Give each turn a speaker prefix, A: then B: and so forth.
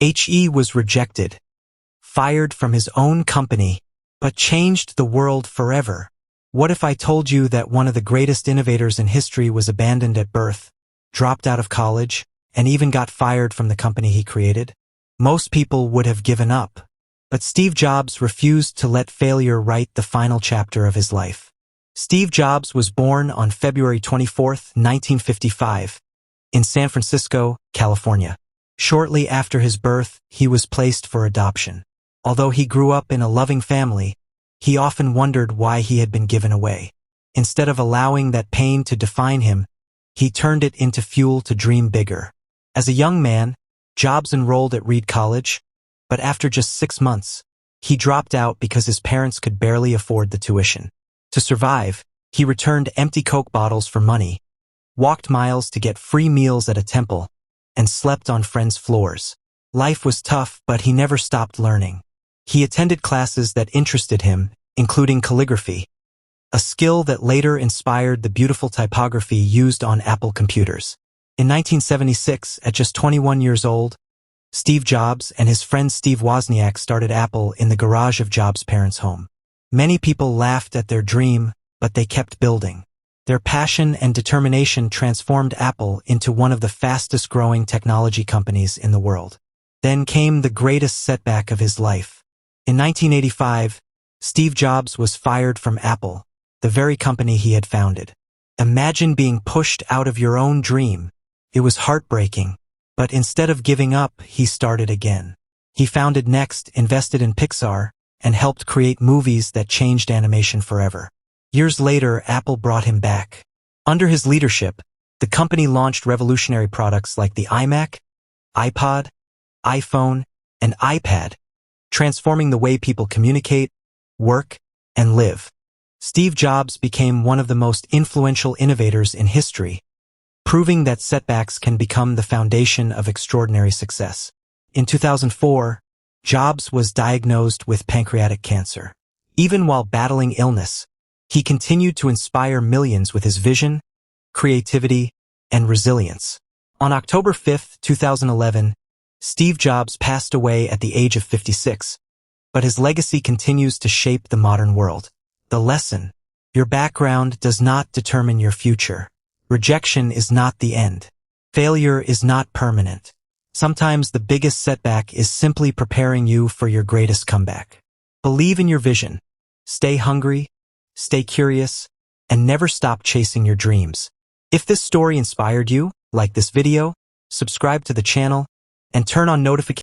A: HE was rejected, fired from his own company, but changed the world forever. What if I told you that one of the greatest innovators in history was abandoned at birth, dropped out of college, and even got fired from the company he created? Most people would have given up, but Steve Jobs refused to let failure write the final chapter of his life. Steve Jobs was born on February 24, 1955, in San Francisco, California. Shortly after his birth, he was placed for adoption. Although he grew up in a loving family, he often wondered why he had been given away. Instead of allowing that pain to define him, he turned it into fuel to dream bigger. As a young man, Jobs enrolled at Reed College, but after just 6 months, he dropped out because his parents could barely afford the tuition. To survive, he returned empty Coke bottles for money, walked miles to get free meals at a temple, and slept on friends' floors. Life was tough, but he never stopped learning. He attended classes that interested him, including calligraphy, a skill that later inspired the beautiful typography used on Apple computers. In 1976, at just 21 years old, Steve Jobs and his friend Steve Wozniak started Apple in the garage of Jobs' parents' home. Many people laughed at their dream, but they kept building. Their passion and determination transformed Apple into one of the fastest-growing technology companies in the world. Then came the greatest setback of his life. In 1985, Steve Jobs was fired from Apple, the very company he had founded. Imagine being pushed out of your own dream. It was heartbreaking, but instead of giving up, he started again. He founded Next, invested in Pixar, and helped create movies that changed animation forever. Years later, Apple brought him back. Under his leadership, the company launched revolutionary products like the iMac, iPod, iPhone, and iPad, transforming the way people communicate, work, and live. Steve Jobs became one of the most influential innovators in history, proving that setbacks can become the foundation of extraordinary success. In 2004, Jobs was diagnosed with pancreatic cancer. Even while battling illness, he continued to inspire millions with his vision, creativity, and resilience. On October 5, 2011, Steve Jobs passed away at the age of 56, but his legacy continues to shape the modern world. The lesson: your background does not determine your future. Rejection is not the end. Failure is not permanent. Sometimes the biggest setback is simply preparing you for your greatest comeback. Believe in your vision. Stay hungry, stay curious, and never stop chasing your dreams. If this story inspired you, like this video, subscribe to the channel, and turn on notifications